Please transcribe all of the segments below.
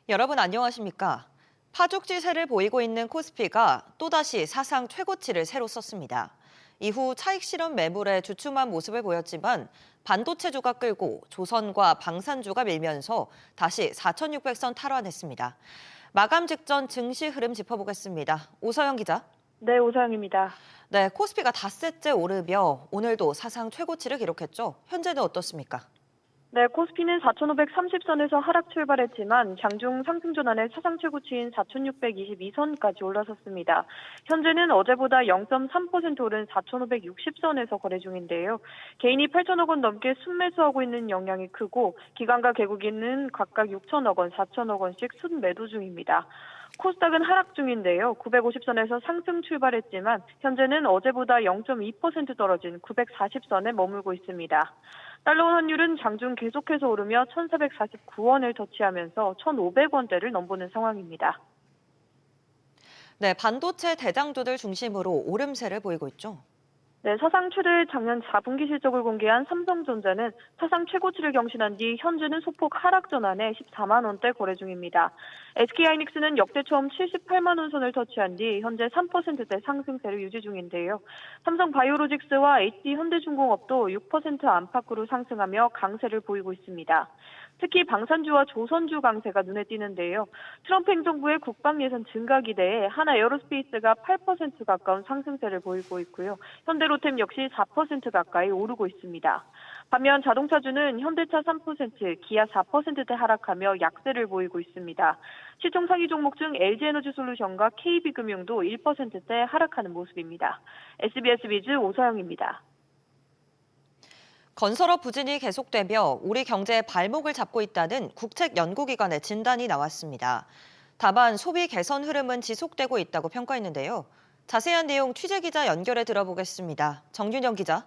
여러분 안녕하십니까? 파죽지세를 보이고 있는 코스피가 또다시 사상 최고치를 새로 썼습니다. 이후 차익 실현 매물에 주춤한 모습을 보였지만 반도체주가 끌고 조선과 방산주가 밀면서 다시 4,600선 탈환했습니다. 마감 직전 증시 흐름 짚어보겠습니다. 오서영 기자. 네, 오서영입니다. 네, 코스피가 닷새째 오르며 오늘도 사상 최고치를 기록했죠. 현재는 어떻습니까? 네, 코스피는 4,530선에서 하락 출발했지만 장중 상승 전환에 사상 최고치인 4,622선까지 올라섰습니다. 현재는 어제보다 0.3% 오른 4,560선에서 거래 중인데요. 개인이 8천억 원 넘게 순매수하고 있는 영향이 크고 기관과 개국인은 각각 6천억 원, 4천억 원씩 순매도 중입니다. 코스닥은 하락 중인데요. 950선에서 상승 출발했지만 현재는 어제보다 0.2% 떨어진 940선에 머물고 있습니다. 달러 원 환율은 장중 계속해서 오르며 1,449원을 터치하면서 1,500원대를 넘보는 상황입니다. 네, 반도체 대장주들 중심으로 오름세를 보이고 있죠. 네, 사상 최대 작년 4분기 실적을 공개한 삼성전자는 사상 최고치를 경신한 뒤 현재는 소폭 하락 전환에 14만 원대 거래 중입니다. SK하이닉스는 역대 처음 78만 원 선을 터치한 뒤 현재 3%대 상승세를 유지 중인데요. 삼성바이오로직스와 HD현대중공업도 6% 안팎으로 상승하며 강세를 보이고 있습니다. 특히 방산주와 조선주 강세가 눈에 띄는데요. 트럼프 행정부의 국방 예산 증가 기대에 하나 에어로스페이스가 8% 가까운 상승세를 보이고 있고요. 현대로템 역시 4% 가까이 오르고 있습니다. 반면 자동차주는 현대차 3%, 기아 4%대 하락하며 약세를 보이고 있습니다. 시총 상위 종목 중 LG에너지솔루션과 KB금융도 1%대 하락하는 모습입니다. SBS 비즈 오서영입니다. 건설업 부진이 계속되며 우리 경제의 발목을 잡고 있다는 국책연구기관의 진단이 나왔습니다. 다만 소비 개선 흐름은 지속되고 있다고 평가했는데요. 자세한 내용 취재기자 연결해 들어보겠습니다. 정윤영 기자.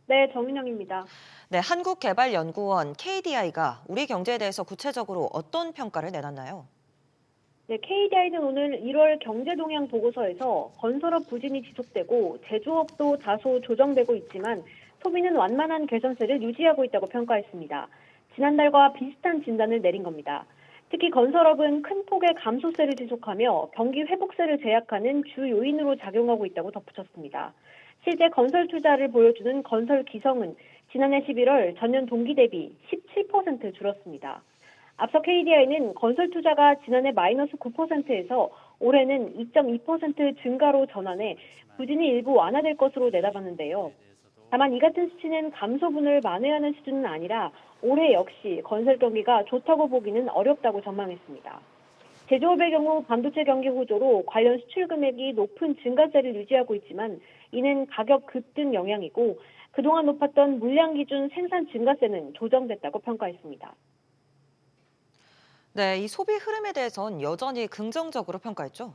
네, 정인영입니다. 네, 한국개발연구원 KDI가 우리 경제에 대해서 구체적으로 어떤 평가를 내놨나요? 네, KDI는 오늘 1월 경제동향 보고서에서 건설업 부진이 지속되고 제조업도 다소 조정되고 있지만 소비는 완만한 개선세를 유지하고 있다고 평가했습니다. 지난달과 비슷한 진단을 내린 겁니다. 특히 건설업은 큰 폭의 감소세를 지속하며 경기 회복세를 제약하는 주 요인으로 작용하고 있다고 덧붙였습니다. 실제 건설 투자를 보여주는 건설 기성은 지난해 11월 전년 동기 대비 17% 줄었습니다. 앞서 KDI는 건설 투자가 지난해 마이너스 9%에서 올해는 2.2% 증가로 전환해 부진이 일부 완화될 것으로 내다봤는데요. 다만 이 같은 수치는 감소분을 만회하는 수준은 아니라 올해 역시 건설 경기가 좋다고 보기는 어렵다고 전망했습니다. 제조업의 경우 반도체 경기 호조로 관련 수출 금액이 높은 증가세를 유지하고 있지만 이는 가격 급등 영향이고 그동안 높았던 물량 기준 생산 증가세는 조정됐다고 평가했습니다. 네, 이 소비 흐름에 대해선 여전히 긍정적으로 평가했죠.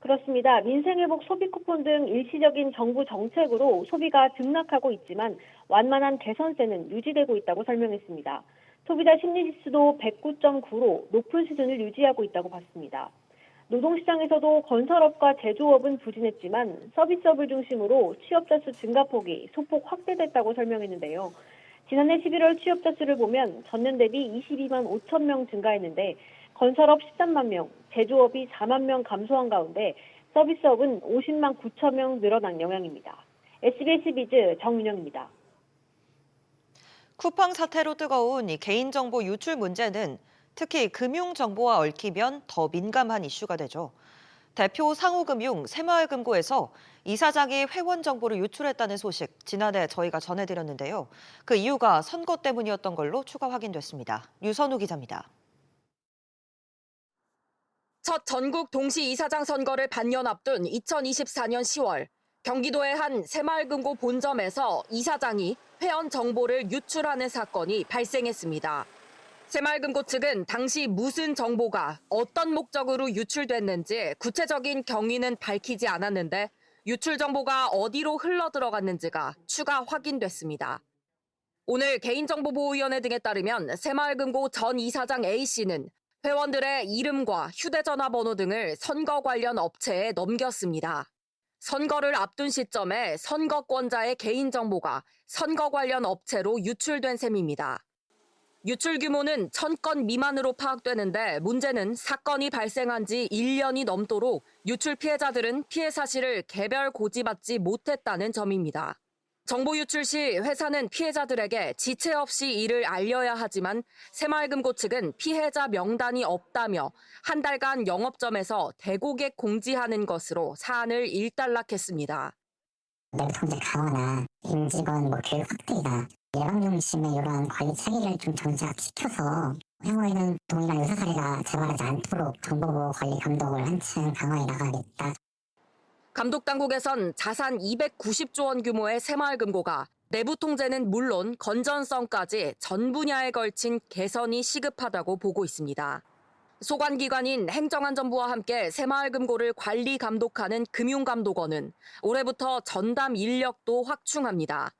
그렇습니다. 민생회복 소비 쿠폰 등 일시적인 정부 정책으로 소비가 등락하고 있지만 완만한 개선세는 유지되고 있다고 설명했습니다. 소비자 심리지수도 109.9로 높은 수준을 유지하고 있다고 봤습니다. 노동시장에서도 건설업과 제조업은 부진했지만 서비스업을 중심으로 취업자 수 증가폭이 소폭 확대됐다고 설명했는데요. 지난해 11월 취업자 수를 보면 전년 대비 22만 5천 명 증가했는데 건설업 13만 명, 제조업이 4만 명 감소한 가운데 서비스업은 50만 9천 명 늘어난 영향입니다. SBS 비즈 정윤영입니다. 쿠팡 사태로 뜨거운 이 개인정보 유출 문제는 특히 금융정보와 얽히면 더 민감한 이슈가 되죠. 대표 상호금융 새마을금고에서 이사장이 회원 정보를 유출했다는 소식 지난해 저희가 전해드렸는데요. 그 이유가 선거 때문이었던 걸로 추가 확인됐습니다. 류선우 기자입니다. 첫 전국 동시이사장 선거를 반년 앞둔 2024년 10월, 경기도의 한 새마을금고 본점에서 이사장이 회원 정보를 유출하는 사건이 발생했습니다. 새마을금고 측은 당시 무슨 정보가 어떤 목적으로 유출됐는지 구체적인 경위는 밝히지 않았는데 유출 정보가 어디로 흘러 들어갔는지가 추가 확인됐습니다. 오늘 개인정보보호위원회 등에 따르면 새마을금고 전 이사장 A씨는 회원들의 이름과 휴대전화 번호 등을 선거 관련 업체에 넘겼습니다. 선거를 앞둔 시점에 선거권자의 개인정보가 선거 관련 업체로 유출된 셈입니다. 유출 규모는 1,000건 미만으로 파악되는데 문제는 사건이 발생한 지 1년이 넘도록 유출 피해자들은 피해 사실을 개별 고지받지 못했다는 점입니다. 정보 유출 시 회사는 피해자들에게 지체 없이 이를 알려야 하지만 새마을금고 측은 피해자 명단이 없다며 한 달간 영업점에서 대고객 공지하는 것으로 사안을 일단락했습니다. 내부 통제 강화나 임직원 교육 확대이나 예방중심의 이러한 관리 체계를 좀 정착시켜서 향후에는 동일한 의사 사례가 재발하지 않도록 정보보호 관리 감독을 한층 강화해 나가겠다. 감독당국에선 자산 290조 원 규모의 새마을금고가 내부 통제는 물론 건전성까지 전 분야에 걸친 개선이 시급하다고 보고 있습니다. 소관기관인 행정안전부와 함께 새마을금고를 관리 감독하는 금융감독원은 올해부터 전담 인력도 확충합니다.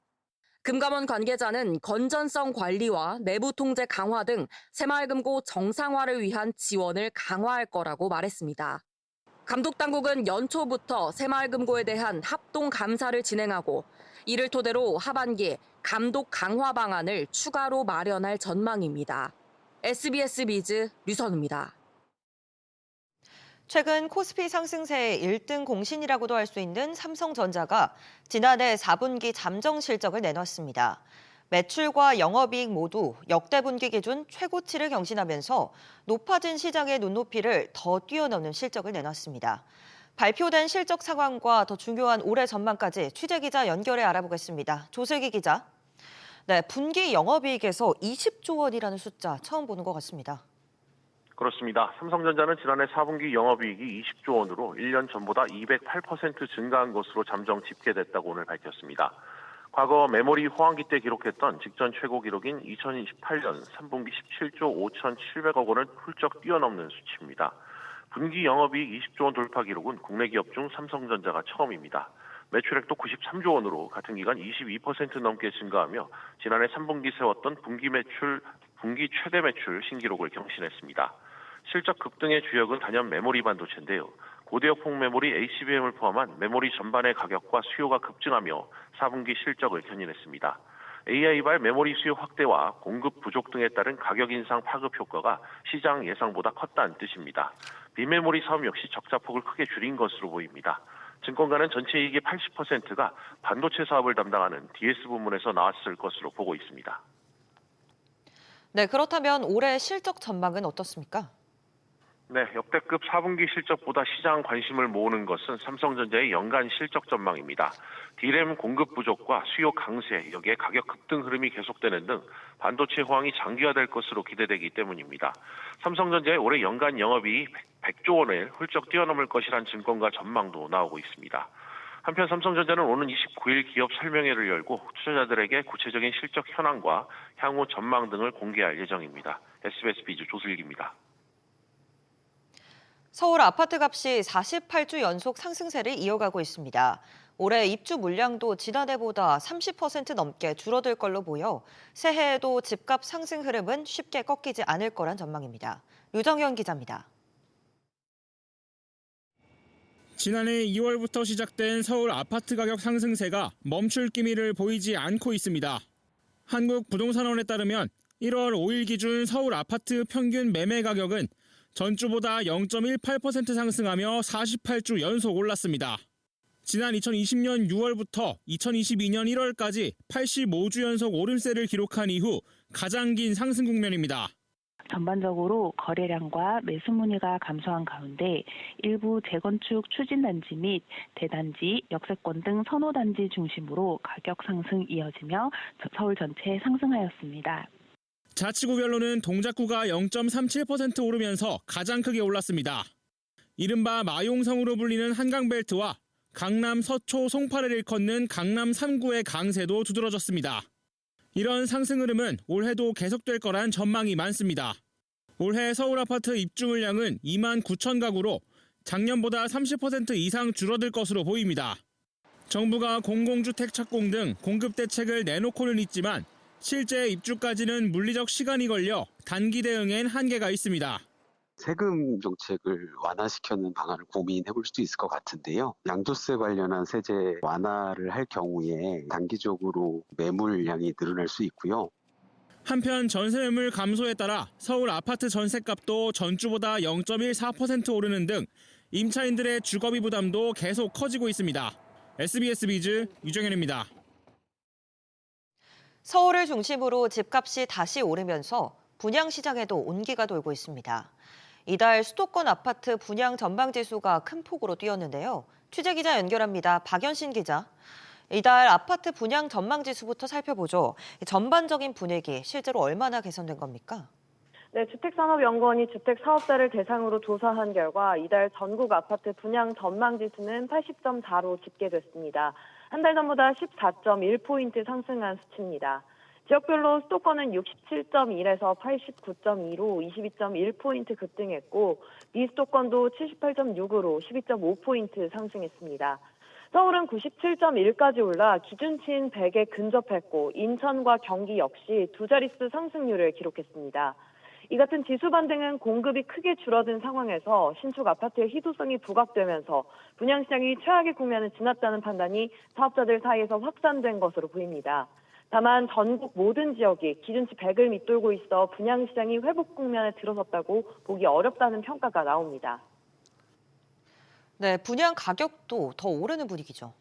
금감원 관계자는 건전성 관리와 내부 통제 강화 등 새마을금고 정상화를 위한 지원을 강화할 거라고 말했습니다. 감독당국은 연초부터 새마을금고에 대한 합동 감사를 진행하고 이를 토대로 하반기 감독 강화 방안을 추가로 마련할 전망입니다. SBS 비즈 류선우입니다. 최근 코스피 상승세의 1등 공신이라고도 할 수 있는 삼성전자가 지난해 4분기 잠정 실적을 내놨습니다. 매출과 영업이익 모두 역대 분기 기준 최고치를 경신하면서 높아진 시장의 눈높이를 더 뛰어넘는 실적을 내놨습니다. 발표된 실적 상황과 더 중요한 올해 전망까지 취재기자 연결해 알아보겠습니다. 조슬기 기자. 네, 분기 영업이익에서 20조 원이라는 숫자 처음 보는 것 같습니다. 그렇습니다. 삼성전자는 지난해 4분기 영업이익이 20조 원으로 1년 전보다 208% 증가한 것으로 잠정 집계됐다고 오늘 밝혔습니다. 과거 메모리 호황기 때 기록했던 직전 최고 기록인 2028년 3분기 17조 5,700억 원을 훌쩍 뛰어넘는 수치입니다. 분기 영업이익 20조 원 돌파 기록은 국내 기업 중 삼성전자가 처음입니다. 매출액도 93조 원으로 같은 기간 22% 넘게 증가하며 지난해 3분기 세웠던 분기 최대 매출 신기록을 경신했습니다. 실적 급등의 주역은 단연 메모리 반도체인데요. 고대역폭 메모리 HBM을 포함한 메모리 전반의 가격과 수요가 급증하며 4분기 실적을 견인했습니다. AI발 메모리 수요 확대와 공급 부족 등에 따른 가격 인상 파급 효과가 시장 예상보다 컸다는 뜻입니다. 비메모리 사업 역시 적자폭을 크게 줄인 것으로 보입니다. 증권가는 전체 이익의 80%가 반도체 사업을 담당하는 DS 부문에서 나왔을 것으로 보고 있습니다. 네, 그렇다면 올해 실적 전망은 어떻습니까? 네, 역대급 4분기 실적보다 시장 관심을 모으는 것은 삼성전자의 연간 실적 전망입니다. D램 공급 부족과 수요 강세, 여기에 가격 급등 흐름이 계속되는 등 반도체 호황이 장기화될 것으로 기대되기 때문입니다. 삼성전자의 올해 연간 영업이익 100조 원을 훌쩍 뛰어넘을 것이란 증권가 전망도 나오고 있습니다. 한편 삼성전자는 오는 29일 기업 설명회를 열고 투자자들에게 구체적인 실적 현황과 향후 전망 등을 공개할 예정입니다. SBS 비즈 조슬기입니다. 서울 아파트 값이 48주 연속 상승세를 이어가고 있습니다. 올해 입주 물량도 지난해보다 30% 넘게 줄어들 걸로 보여 새해에도 집값 상승 흐름은 쉽게 꺾이지 않을 거란 전망입니다. 유정현 기자입니다. 지난해 2월부터 시작된 서울 아파트 가격 상승세가 멈출 기미를 보이지 않고 있습니다. 한국부동산원에 따르면 1월 5일 기준 서울 아파트 평균 매매 가격은 전주보다 0.18% 상승하며 48주 연속 올랐습니다. 지난 2020년 6월부터 2022년 1월까지 85주 연속 오름세를 기록한 이후 가장 긴 상승 국면입니다. 전반적으로 거래량과 매수 문의가 감소한 가운데 일부 재건축 추진단지 및 대단지, 역세권 등 선호단지 중심으로 가격 상승 이어지며 서울 전체 상승하였습니다. 자치구별로는 동작구가 0.37% 오르면서 가장 크게 올랐습니다. 이른바 마용성으로 불리는 한강벨트와 강남 서초 송파를 일컫는 강남 3구의 강세도 두드러졌습니다. 이런 상승 흐름은 올해도 계속될 거란 전망이 많습니다. 올해 서울 아파트 입주 물량은 2만 9천 가구로 작년보다 30% 이상 줄어들 것으로 보입니다. 정부가 공공주택 착공 등 공급 대책을 내놓고는 있지만 실제 입주까지는 물리적 시간이 걸려 단기 대응엔 한계가 있습니다. 세금 정책을 완화시키는 방안을 고민해 볼 수도 있을 것 같은데요. 양도세 관련한 세제 완화를 할 경우에 단기적으로 매물량이 늘어날 수 있고요. 한편 전세 매물 감소에 따라 서울 아파트 전셋값도 전주보다 0.14% 오르는 등 임차인들의 주거비 부담도 계속 커지고 있습니다. SBS 비즈 유정현입니다. 서울을 중심으로 집값이 다시 오르면서 분양시장에도 온기가 돌고 있습니다. 이달 수도권 아파트 분양 전망지수가 큰 폭으로 뛰었는데요. 취재기자 연결합니다. 박연신 기자. 이달 아파트 분양 전망지수부터 살펴보죠. 전반적인 분위기 실제로 얼마나 개선된 겁니까? 네, 주택산업연구원이 주택사업자를 대상으로 조사한 결과 이달 전국 아파트 분양 전망지수는 80.4로 집계됐습니다. 한 달 전보다 14.1포인트 상승한 수치입니다. 지역별로 수도권은 67.1에서 89.2로 22.1포인트 급등했고 비수도권도 78.6으로 12.5포인트 상승했습니다. 서울은 97.1까지 올라 기준치인 100에 근접했고 인천과 경기 역시 두 자릿수 상승률을 기록했습니다. 이 같은 지수 반등은 공급이 크게 줄어든 상황에서 신축 아파트의 희소성이 부각되면서 분양시장이 최악의 국면을 지났다는 판단이 사업자들 사이에서 확산된 것으로 보입니다. 다만 전국 모든 지역이 기준치 100을 밑돌고 있어 분양시장이 회복 국면에 들어섰다고 보기 어렵다는 평가가 나옵니다. 네, 분양 가격도 더 오르는 분위기죠.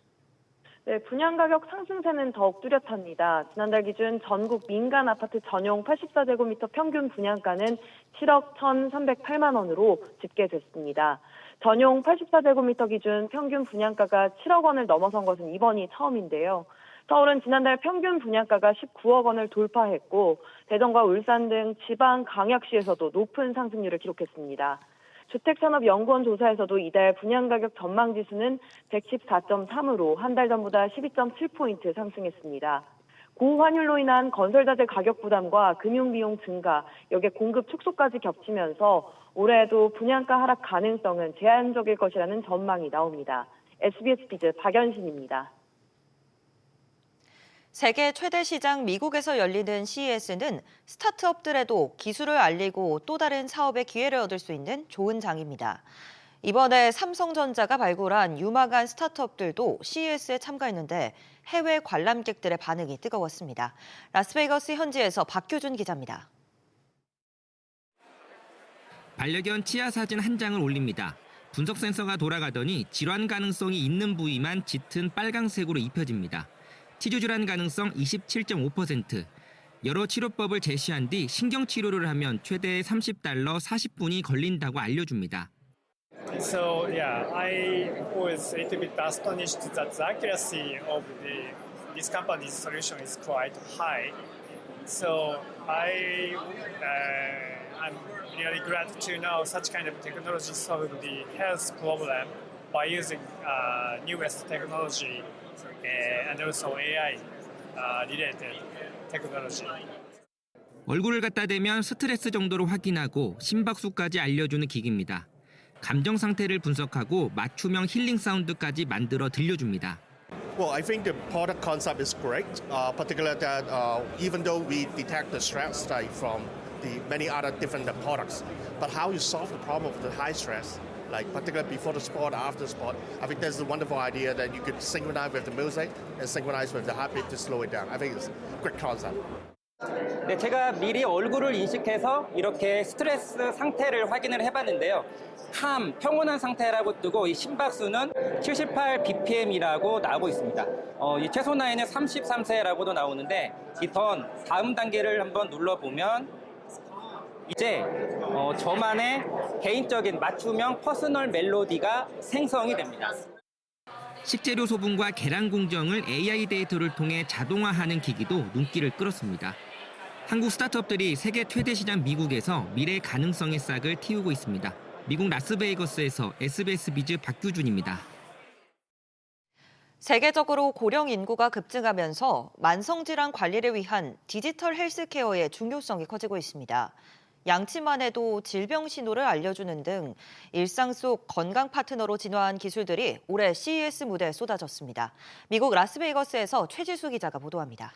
네, 분양 가격 상승세는 더욱 뚜렷합니다. 지난달 기준 전국 민간 아파트 전용 84제곱미터 평균 분양가는 7억 1,308만 원으로 집계됐습니다. 전용 84제곱미터 기준 평균 분양가가 7억 원을 넘어선 것은 이번이 처음인데요. 서울은 지난달 평균 분양가가 19억 원을 돌파했고 대전과 울산 등 지방 광역시에서도 높은 상승률을 기록했습니다. 주택산업연구원 조사에서도 이달 분양가격 전망지수는 114.3으로 한 달 전보다 12.7포인트 상승했습니다. 고환율로 인한 건설자재 가격 부담과 금융비용 증가, 여기에 공급 축소까지 겹치면서 올해에도 분양가 하락 가능성은 제한적일 것이라는 전망이 나옵니다. SBS 비즈 박연신입니다. 세계 최대 시장 미국에서 열리는 CES는 스타트업들에도 기술을 알리고 또 다른 사업의 기회를 얻을 수 있는 좋은 장입니다. 이번에 삼성전자가 발굴한 유망한 스타트업들도 CES에 참가했는데 해외 관람객들의 반응이 뜨거웠습니다. 라스베이거스 현지에서 박규준 기자입니다. 반려견 치아 사진 한 장을 올립니다. 분석 센서가 돌아가더니 질환 가능성이 있는 부위만 짙은 빨강색으로 입혀집니다. 치주 질환 가능성 27.5%. 여러 치료법을 제시한 뒤 신경 치료를 하면 최대 $30 40분이 걸린다고 알려줍니다. So yeah, I was a little bit astonished that the accuracy of this company's solution is quite high. So I'm really glad to know such kind of technology solve the health problem by using newest technology and also AI related technology. 얼굴을 갖다 대면 스트레스 정도를 확인하고 심박수까지 알려주는 기기입니다. 감정 상태를 분석하고 맞춤형 힐링 사운드까지 만들어 들려줍니다. Well, I think the product concept is great, particularly that even though we detect the stress like from the many other different products, but how you solve the problem of the high stress, like particularly before the sport, after sport, I think that's a wonderful idea that you could synchronize with the music and synchronize with the heartbeat to slow it down. I think it's a great concept. 네, 제가 미리 얼굴을 인식해서 이렇게 스트레스 상태를 확인을 해봤는데요. 평온한 상태라고 뜨고 이 심박수는 78 bpm이라고 나오고 있습니다. 이 최소 나이는 33세라고도 나오는데 이 다음 단계를 한번 눌러보면 이제 저만의 개인적인 맞춤형 퍼스널 멜로디가 생성이 됩니다. 식재료 소분과 계량 공정을 AI 데이터를 통해 자동화하는 기기도 눈길을 끌었습니다. 한국 스타트업들이 세계 최대 시장 미국에서 미래 가능성의 싹을 틔우고 있습니다. 미국 라스베이거스에서 SBS 비즈 박규준입니다. 세계적으로 고령 인구가 급증하면서 만성질환 관리를 위한 디지털 헬스케어의 중요성이 커지고 있습니다. 양치만 해도 질병 신호를 알려주는 등 일상 속 건강 파트너로 진화한 기술들이 올해 CES 무대에 쏟아졌습니다. 미국 라스베이거스에서 최지수 기자가 보도합니다.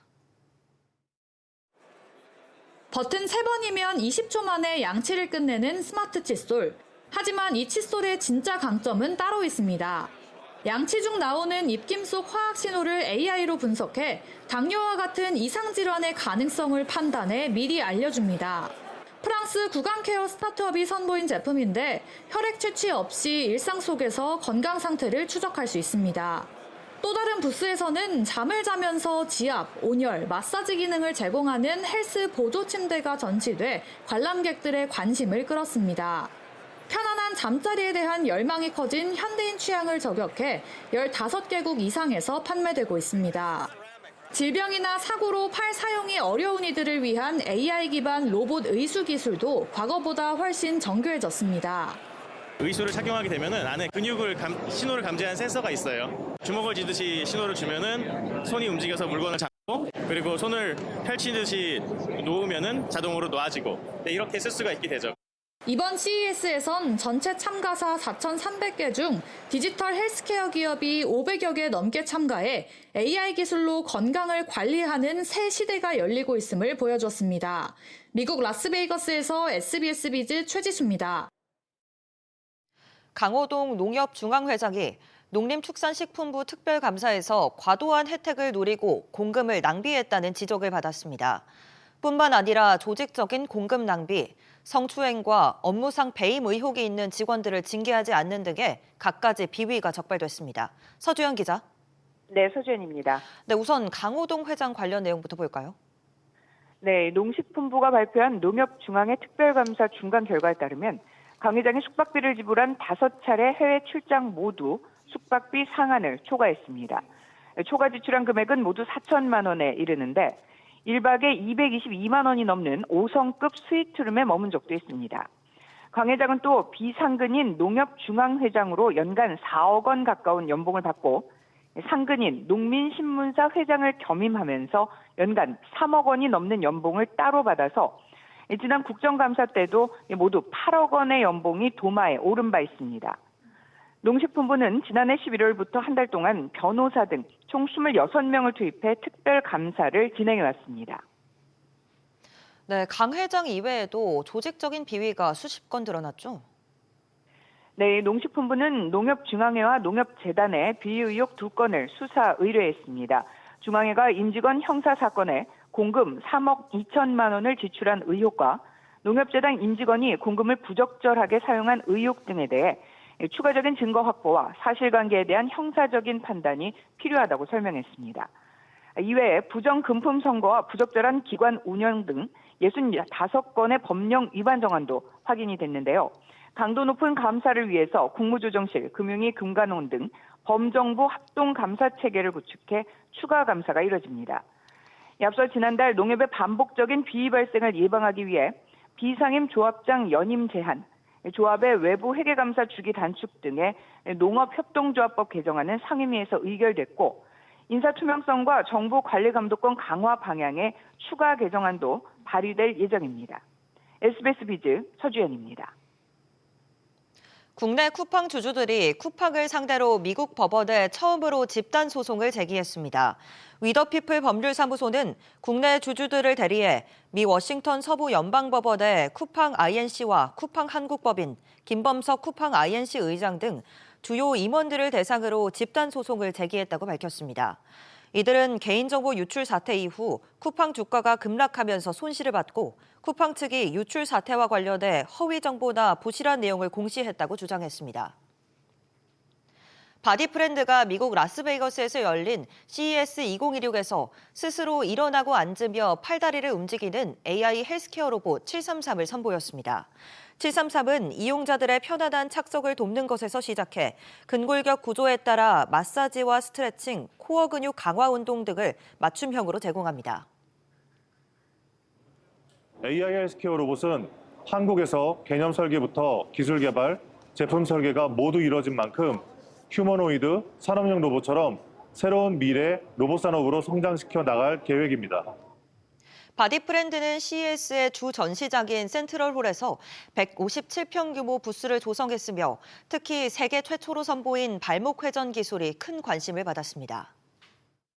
버튼 3번이면 20초 만에 양치를 끝내는 스마트 칫솔. 하지만 이 칫솔의 진짜 강점은 따로 있습니다. 양치 중 나오는 입김 속 화학 신호를 AI로 분석해 당뇨와 같은 이상 질환의 가능성을 판단해 미리 알려줍니다. 프랑스 구강케어 스타트업이 선보인 제품인데 혈액 채취 없이 일상 속에서 건강 상태를 추적할 수 있습니다. 또 다른 부스에서는 잠을 자면서 지압, 온열, 마사지 기능을 제공하는 헬스 보조 침대가 전시돼 관람객들의 관심을 끌었습니다. 편안한 잠자리에 대한 열망이 커진 현대인 취향을 저격해 15개국 이상에서 판매되고 있습니다. 질병이나 사고로 팔 사용이 어려운 이들을 위한 AI 기반 로봇 의수 기술도 과거보다 훨씬 정교해졌습니다. 의수를 착용하게 되면은 안에 신호를 감지하는 센서가 있어요. 주먹을 쥐듯이 신호를 주면은 손이 움직여서 물건을 잡고 그리고 손을 펼치듯이 놓으면은 자동으로 놓아지고 이렇게 쓸 수가 있게 되죠. 이번 CES에선 전체 참가사 4,300개 중 디지털 헬스케어 기업이 500여 개 넘게 참가해 AI 기술로 건강을 관리하는 새 시대가 열리고 있음을 보여줬습니다. 미국 라스베이거스에서 SBS 비즈 최지수입니다. 강호동 농협중앙회장이 농림축산식품부 특별감사에서 과도한 혜택을 노리고 공금을 낭비했다는 지적을 받았습니다. 뿐만 아니라 조직적인 공금 낭비, 성추행과 업무상 배임 의혹이 있는 직원들을 징계하지 않는 등의 갖가지 비위가 적발됐습니다. 서주현 기자. 네, 서주현입니다. 네, 우선 강호동 회장 관련 내용부터 볼까요? 네, 농식품부가 발표한 농협중앙회 특별감사 중간 결과에 따르면 강 회장이 숙박비를 지불한 5차례 해외 출장 모두 숙박비 상한을 초과했습니다. 초과 지출한 금액은 모두 4천만 원에 이르는데 1박에 222만 원이 넘는 5성급 스위트룸에 머문 적도 있습니다. 강 회장은 또 비상근인 농협중앙회장으로 연간 4억 원 가까운 연봉을 받고 상근인 농민신문사 회장을 겸임하면서 연간 3억 원이 넘는 연봉을 따로 받아서 지난 국정감사 때도 모두 8억 원의 연봉이 도마에 오른 바 있습니다. 농식품부는 지난해 11월부터 한 달 동안 변호사 등 총 26명을 투입해 특별감사를 진행해왔습니다. 네, 강 회장 이외에도 조직적인 비위가 수십 건 드러났죠? 네, 농식품부는 농협중앙회와 농협재단에 비위 의혹 2건을 수사 의뢰했습니다. 중앙회가 임직원 형사 사건에 공금 3억 2천만 원을 지출한 의혹과 농협재단 임직원이 공금을 부적절하게 사용한 의혹 등에 대해 추가적인 증거 확보와 사실관계에 대한 형사적인 판단이 필요하다고 설명했습니다. 이외에 부정금품 선고와 부적절한 기관 운영 등 65건의 법령 위반 정황도 확인이 됐는데요. 강도 높은 감사를 위해서 국무조정실, 금융위, 금관원 등 범정부 합동감사 체계를 구축해 추가 감사가 이뤄집니다. 앞서 지난달 농협의 반복적인 비위 발생을 예방하기 위해 비상임 조합장 연임 제한, 조합의 외부 회계감사 주기 단축 등의 농업협동조합법 개정안은 상임위에서 의결됐고 인사투명성과 정부 관리감독권 강화 방향의 추가 개정안도 발의될 예정입니다. SBS 비즈 서주현입니다. 국내 쿠팡 주주들이 쿠팡을 상대로 미국 법원에 처음으로 집단 소송을 제기했습니다. 위더피플 법률사무소는 국내 주주들을 대리해 미 워싱턴 서부 연방법원의 쿠팡 INC와 쿠팡 한국법인, 김범석 쿠팡 INC 의장 등 주요 임원들을 대상으로 집단 소송을 제기했다고 밝혔습니다. 이들은 개인정보 유출 사태 이후 쿠팡 주가가 급락하면서 손실을 받고 쿠팡 측이 유출 사태와 관련해 허위 정보나 부실한 내용을 공시했다고 주장했습니다. 바디 프렌드가 미국 라스베이거스에서 열린 CES 2016에서 스스로 일어나고 앉으며 팔다리를 움직이는 AI 헬스케어 로봇 733을 선보였습니다. 733은 이용자들의 편안한 착석을 돕는 것에서 시작해 근골격 구조에 따라 마사지와 스트레칭, 코어 근육 강화 운동 등을 맞춤형으로 제공합니다. AI 헬스케어 로봇은 한국에서 개념 설계부터 기술 개발, 제품 설계가 모두 이뤄진 만큼 휴머노이드, 산업용 로봇처럼 새로운 미래 로봇 산업으로 성장시켜 나갈 계획입니다. 바디 프렌드는 CES의 주 전시장인 센트럴홀에서 157평 규모 부스를 조성했으며 특히 세계 최초로 선보인 발목 회전 기술이 큰 관심을 받았습니다.